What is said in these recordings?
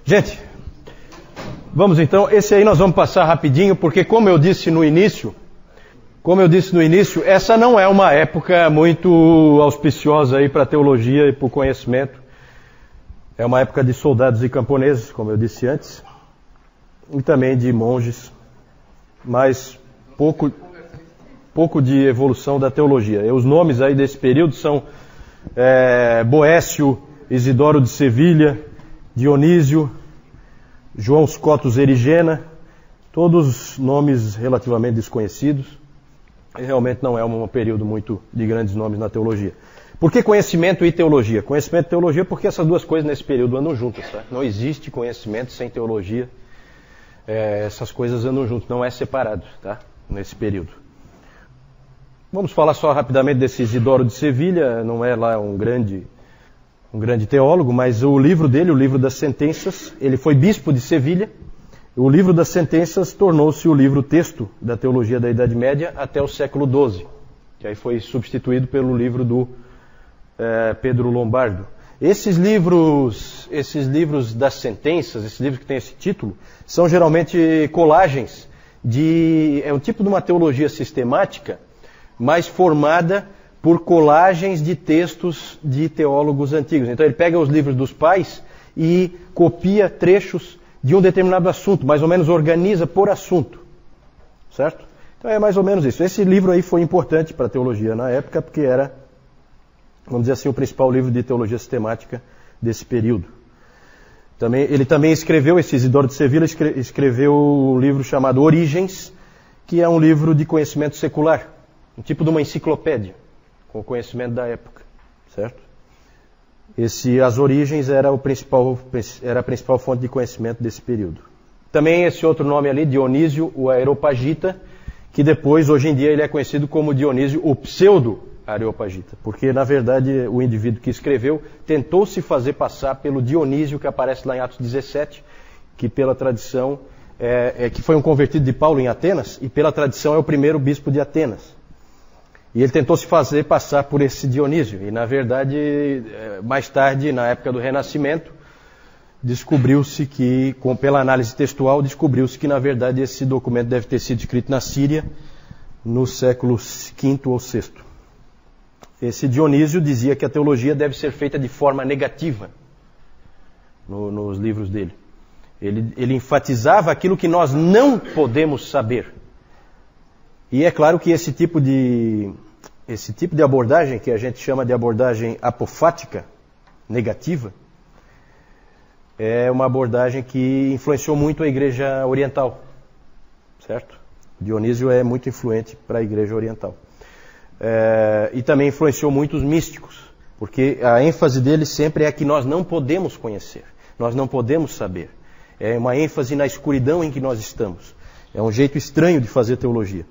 Gente, vamos então, esse aí nós vamos passar rapidinho, porque como eu disse no início, essa não é uma época muito auspiciosa aí para a teologia e para o conhecimento. É uma época de soldados e camponeses, como eu disse antes, e também de monges, mas pouco de evolução da teologia. E os nomes aí desse período são Boécio, Isidoro de Sevilha, Dionísio, João Scotus Erigena, todos nomes relativamente desconhecidos. E realmente não é um período muito de grandes nomes na teologia. Por que conhecimento e teologia? Conhecimento e teologia porque essas duas coisas nesse período andam juntas. Tá? Não existe conhecimento sem teologia. Essas coisas andam juntas, não é separado, tá? Nesse período. Vamos falar só rapidamente desse Isidoro de Sevilha. Não é lá um grande teólogo, mas o livro dele, o livro das sentenças, ele foi bispo de Sevilha. O livro das sentenças tornou-se o livro-texto da teologia da Idade Média até o século XII, que aí foi substituído pelo livro do Pedro Lombardo. Esses livros das sentenças, esses livros que têm esse título, são geralmente colagens é um tipo de uma teologia sistemática, mas formada por colagens de textos de teólogos antigos. Então ele pega os livros dos pais e copia trechos de um determinado assunto, mais ou menos organiza por assunto, certo? Então é mais ou menos isso. Esse livro aí foi importante para a teologia na época, porque era, vamos dizer assim, o principal livro de teologia sistemática desse período. Ele também escreveu, esse Isidoro de Sevilha, escreveu um livro chamado Origens, que é um livro de conhecimento secular, um tipo de uma enciclopédia, com o conhecimento da época, certo? As Origens era a principal fonte de conhecimento desse período. Também esse outro nome ali, Dionísio, o Areopagita, que depois, hoje em dia, ele é conhecido como Dionísio, o pseudo-Areopagita, porque, na verdade, o indivíduo que escreveu tentou se fazer passar pelo Dionísio, que aparece lá em Atos 17, que pela tradição, que foi um convertido de Paulo em Atenas, e pela tradição é o primeiro bispo de Atenas. E ele tentou se fazer passar por esse Dionísio. E, na verdade, mais tarde, na época do Renascimento, descobriu-se que, pela análise textual, descobriu-se que, na verdade, esse documento deve ter sido escrito na Síria no século V ou VI. Esse Dionísio dizia que a teologia deve ser feita de forma negativa nos livros dele. Ele enfatizava aquilo que nós não podemos saber. E é claro que esse tipo de abordagem, que a gente chama de abordagem apofática, negativa, é uma abordagem que influenciou muito a Igreja Oriental, certo? Dionísio é muito influente para a Igreja Oriental. E também influenciou muito os místicos, porque a ênfase dele sempre é que nós não podemos conhecer, nós não podemos saber. É uma ênfase na escuridão em que nós estamos. É um jeito estranho de fazer teologia.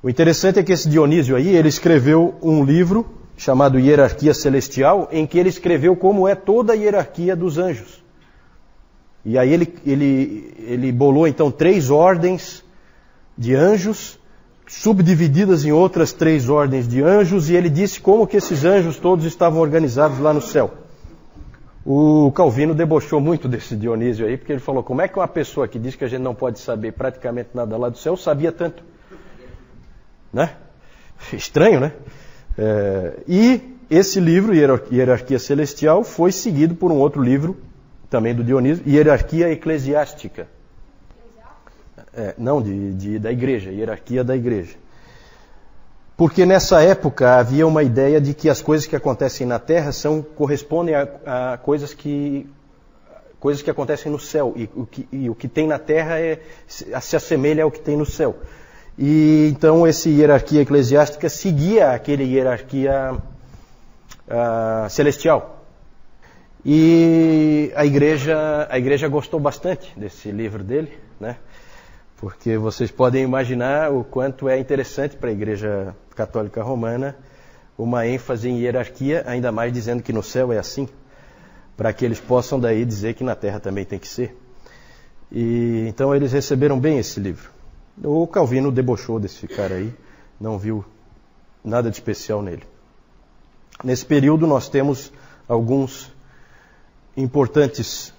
O interessante é que esse Dionísio aí, ele escreveu um livro chamado Hierarquia Celestial, em que ele escreveu como é toda a hierarquia dos anjos. E aí ele bolou então 3 ordens de anjos, subdivididas em outras 3 ordens de anjos, e ele disse como que esses anjos todos estavam organizados lá no céu. O Calvino debochou muito desse Dionísio aí, porque ele falou, como é que uma pessoa que diz que a gente não pode saber praticamente nada lá do céu, sabia tanto? Né? Estranho, né? E esse livro, Hierarquia Celestial, foi seguido por um outro livro, também do Dionísio, Hierarquia Eclesiástica. Não, da igreja, Hierarquia da igreja. Porque nessa época havia uma ideia de que as coisas que acontecem na Terra correspondem a coisas que acontecem no céu, e o que tem na Terra se assemelha ao que tem no céu. E então esse hierarquia eclesiástica seguia aquele hierarquia celestial. E a igreja gostou bastante desse livro dele, né? Porque vocês podem imaginar o quanto é interessante para a Igreja Católica Romana uma ênfase em hierarquia, ainda mais dizendo que no céu é assim, para que eles possam daí dizer que na terra também tem que ser. E então eles receberam bem esse livro. O Calvino debochou desse cara aí, não viu nada de especial nele. Nesse período nós temos alguns importantes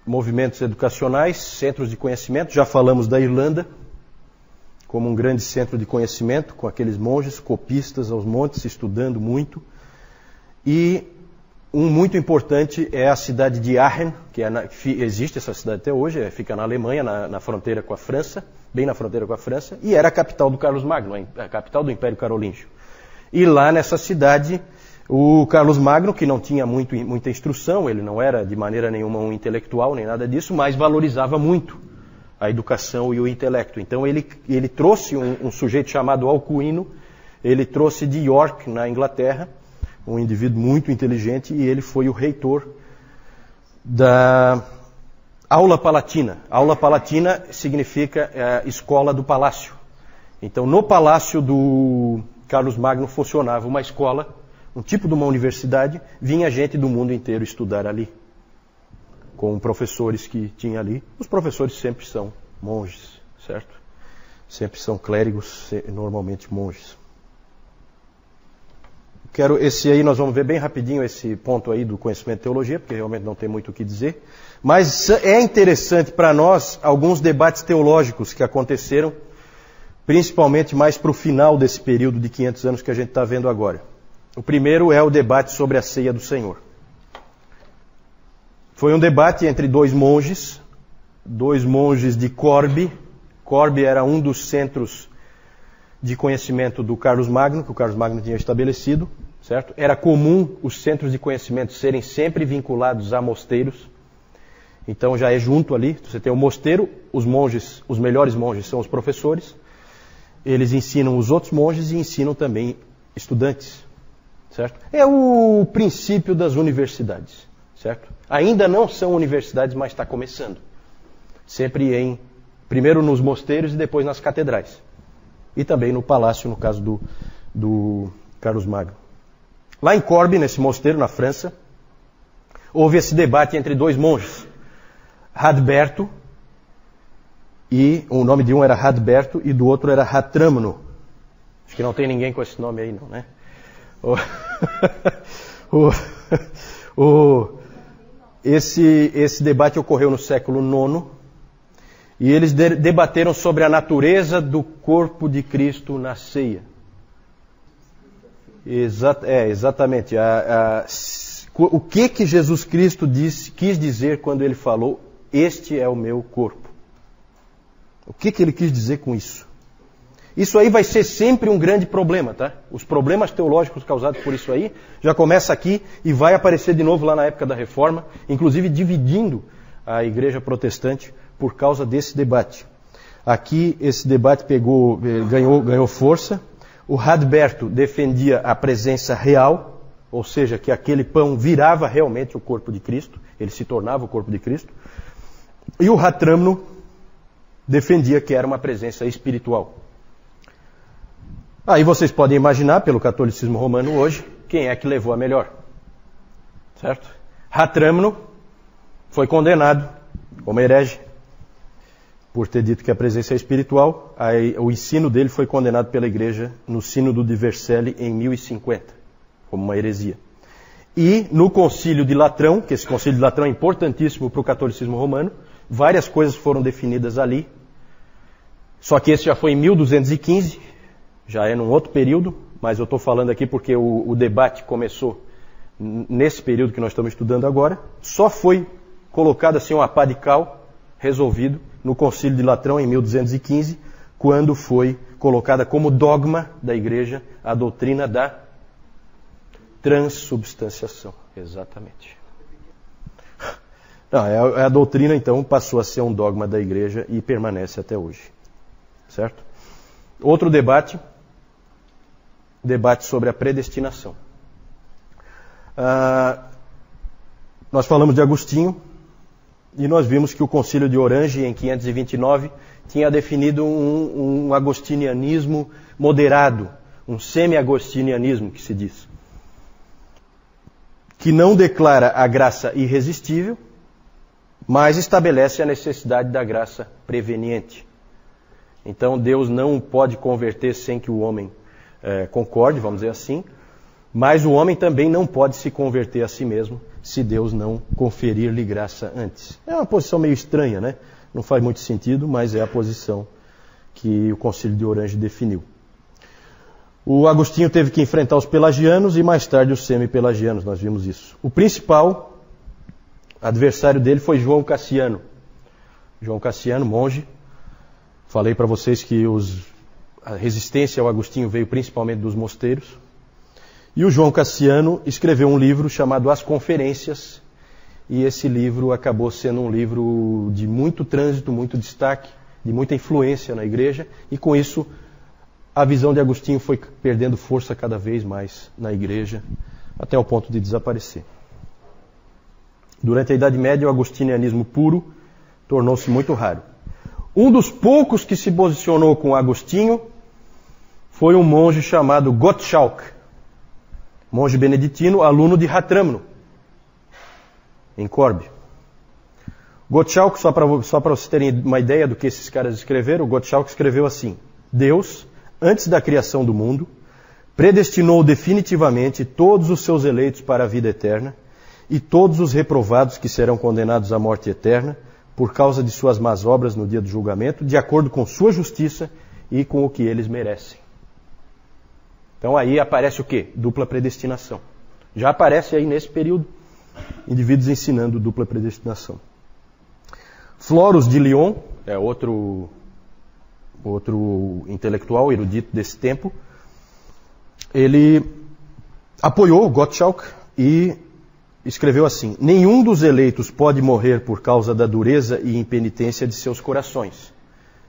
movimentos educacionais, centros de conhecimento. Já falamos da Irlanda como um grande centro de conhecimento, com aqueles monges copistas aos montes, estudando muito. E um muito importante é a cidade de Aachen, que existe essa cidade até hoje, fica na Alemanha, na fronteira com a França, bem na fronteira com a França, e era a capital do Carlos Magno, a capital do Império Carolíngio. E lá nessa cidade, o Carlos Magno, que não tinha muita instrução, ele não era de maneira nenhuma um intelectual, nem nada disso, mas valorizava muito a educação e o intelecto. Então ele trouxe um sujeito chamado Alcuino, ele trouxe de York, na Inglaterra, um indivíduo muito inteligente, e ele foi o reitor da Aula Palatina. Aula Palatina significa escola do palácio. Então no palácio do Carlos Magno funcionava uma escola, um tipo de uma universidade, vinha gente do mundo inteiro estudar ali, com professores que tinha ali. Os professores sempre são monges, certo? Sempre são clérigos, normalmente monges. Esse aí nós vamos ver bem rapidinho esse ponto aí do conhecimento de teologia, porque realmente não tem muito o que dizer. Mas é interessante para nós alguns debates teológicos que aconteceram, principalmente mais para o final desse período de 500 anos que a gente está vendo agora. O primeiro é o debate sobre a ceia do Senhor. Foi um debate entre dois monges de Corbe. Corbe era um dos centros de conhecimento do Carlos Magno, que o Carlos Magno tinha estabelecido, certo? Era comum os centros de conhecimento serem sempre vinculados a mosteiros. Então já é junto ali, você tem o mosteiro, os monges, os melhores monges são os professores, eles ensinam os outros monges e ensinam também estudantes, certo? É o princípio das universidades, certo? Ainda não são universidades, mas está começando. Sempre primeiro nos mosteiros e depois nas catedrais. E também no palácio, no caso do Carlos Magno. Lá em Corbe, nesse mosteiro, na França, houve esse debate entre dois monges. Radberto, e o nome de um era Radberto e do outro era Ratramno. Acho que não tem ninguém com esse nome aí não, né? Esse debate ocorreu no século IX, e eles debateram sobre a natureza do corpo de Cristo na ceia. Exatamente. O que Jesus Cristo quis dizer quando ele falou, este é o meu corpo? O que ele quis dizer com isso? Isso aí vai ser sempre um grande problema, tá? Os problemas teológicos causados por isso aí já começa aqui e vai aparecer de novo lá na época da Reforma, inclusive dividindo a igreja protestante por causa desse debate. Aqui esse debate ganhou força. O Radberto defendia a presença real, ou seja, que aquele pão virava realmente o corpo de Cristo, ele se tornava o corpo de Cristo. E o Ratramno defendia que era uma presença espiritual. Aí vocês podem imaginar, pelo catolicismo romano hoje, quem é que levou a melhor. Certo? Ratramno foi condenado como herege por ter dito que a presença é espiritual. Aí, o ensino dele foi condenado pela igreja no Sínodo de Vercelli em 1050, como uma heresia. E no Concílio de Latrão, que esse Concílio de Latrão é importantíssimo para o catolicismo romano, várias coisas foram definidas ali. Só que esse já foi em 1215, já é num outro período, mas eu estou falando aqui porque o debate começou nesse período que nós estamos estudando agora. Só foi colocado assim uma pá de cal, resolvido, no Concílio de Latrão em 1215, quando foi colocada como dogma da igreja a doutrina da transubstanciação. Exatamente. Não, a doutrina, então, passou a ser um dogma da igreja e permanece até hoje. Certo? Outro debate sobre a predestinação. Nós falamos de Agostinho e nós vimos que o Concílio de Orange, em 529, tinha definido um agostinianismo moderado, um semi-agostinianismo, que se diz, que não declara a graça irresistível, mas estabelece a necessidade da graça preveniente. Então Deus não pode converter sem que o homem concorde, vamos dizer assim, mas o homem também não pode se converter a si mesmo se Deus não conferir-lhe graça antes. É uma posição meio estranha, né? Não faz muito sentido, mas é a posição que o Concílio de Orange definiu. O Agostinho teve que enfrentar os pelagianos e mais tarde os semi-pelagianos, nós vimos isso. O principal adversário dele foi João Cassiano. João Cassiano, monge. Falei para vocês que a resistência ao Agostinho veio principalmente dos mosteiros. E o João Cassiano escreveu um livro chamado As Conferências, e esse livro acabou sendo um livro de muito trânsito, muito destaque, de muita influência na igreja, e com isso a visão de Agostinho foi perdendo força cada vez mais na igreja, até o ponto de desaparecer. Durante a Idade Média, o agostinianismo puro tornou-se muito raro. Um dos poucos que se posicionou com Agostinho foi um monge chamado Gottschalk, monge beneditino, aluno de Ratramno, em Corbie. Gottschalk, só para vocês terem uma ideia do que esses caras escreveram, Gottschalk escreveu assim: Deus, antes da criação do mundo, predestinou definitivamente todos os seus eleitos para a vida eterna e todos os reprovados que serão condenados à morte eterna por causa de suas más obras no dia do julgamento, de acordo com sua justiça e com o que eles merecem. Então aí aparece o quê? Dupla predestinação. Já aparece aí nesse período indivíduos ensinando dupla predestinação. Floros de Lyon é outro intelectual erudito desse tempo. Ele apoiou Gottschalk e escreveu assim: nenhum dos eleitos pode morrer por causa da dureza e impenitência de seus corações.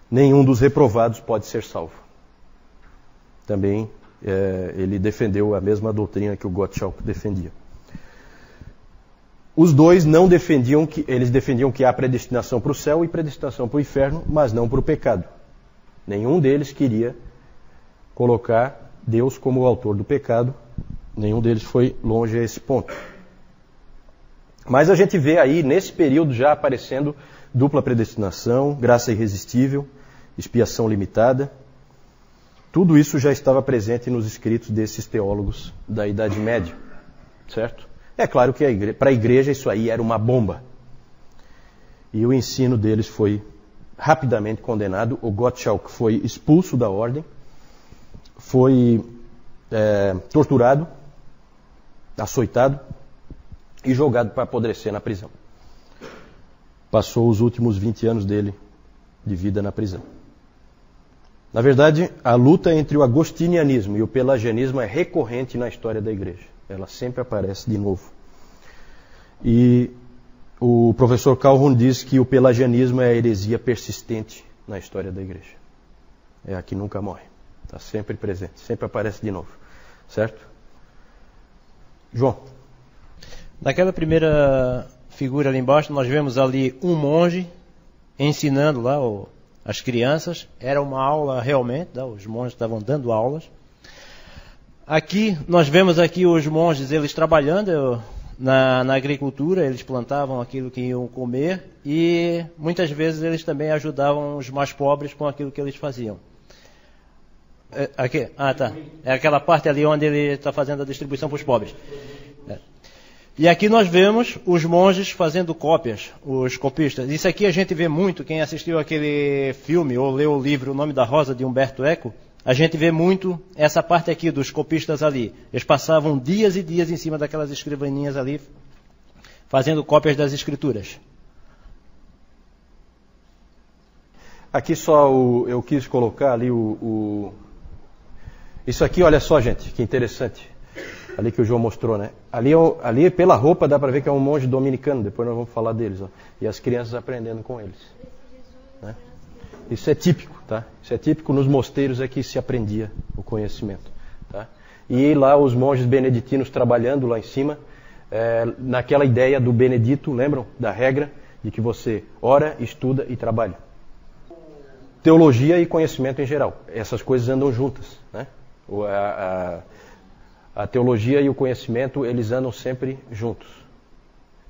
Nenhum dos reprovados pode ser salvo. Também ele defendeu a mesma doutrina que o Gottschalk defendia. Os dois não defendiam eles defendiam que há predestinação para o céu e predestinação para o inferno, mas não para o pecado. Nenhum deles queria colocar Deus como o autor do pecado. Nenhum deles foi longe a esse ponto. Mas a gente vê aí, nesse período, já aparecendo dupla predestinação, graça irresistível, expiação limitada. Tudo isso já estava presente nos escritos desses teólogos da Idade Média, certo? É claro que para a igreja isso aí era uma bomba. E o ensino deles foi rapidamente condenado. O Gottschalk foi expulso da ordem, foi torturado, açoitado e jogado para apodrecer na prisão. Passou os últimos 20 anos dele de vida na prisão. Na verdade, a luta entre o agostinianismo e o pelagianismo é recorrente na história da igreja. Ela sempre aparece de novo. E o professor Calhoun diz que o pelagianismo é a heresia persistente na história da igreja. É a que nunca morre. Está sempre presente, sempre aparece de novo. Certo? João. Naquela primeira figura ali embaixo, nós vemos ali um monge ensinando lá as crianças. Era uma aula realmente, os monges estavam dando aulas. Aqui, nós vemos aqui os monges, eles trabalhando na agricultura, eles plantavam aquilo que iam comer e muitas vezes eles também ajudavam os mais pobres com aquilo que eles faziam. Aqui, tá. É aquela parte ali onde ele está fazendo a distribuição para os pobres. E aqui nós vemos os monges fazendo cópias, os copistas. Isso aqui a gente vê muito, quem assistiu aquele filme ou leu o livro O Nome da Rosa, de Umberto Eco, a gente vê muito essa parte aqui dos copistas ali. Eles passavam dias e dias em cima daquelas escrivaninhas ali, fazendo cópias das escrituras. Aqui só eu quis colocar ali Isso aqui, olha só, gente, que interessante. Ali que o João mostrou, né? Ali pela roupa dá para ver que é um monge dominicano. Depois nós vamos falar deles, ó. E as crianças aprendendo com eles. Né? Isso é típico, tá? Isso é típico nos mosteiros é que se aprendia o conhecimento, tá? E lá os monges beneditinos trabalhando lá em cima, naquela ideia do Benedito, lembram? Da regra de que você ora, estuda e trabalha. Teologia e conhecimento em geral. Essas coisas andam juntas, né? A teologia e o conhecimento, eles andam sempre juntos.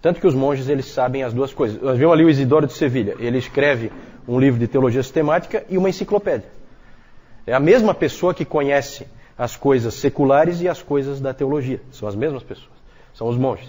Tanto que os monges, eles sabem as duas coisas. Nós vimos ali o Isidoro de Sevilha. Ele escreve um livro de teologia sistemática e uma enciclopédia. É a mesma pessoa que conhece as coisas seculares e as coisas da teologia. São as mesmas pessoas. São os monges.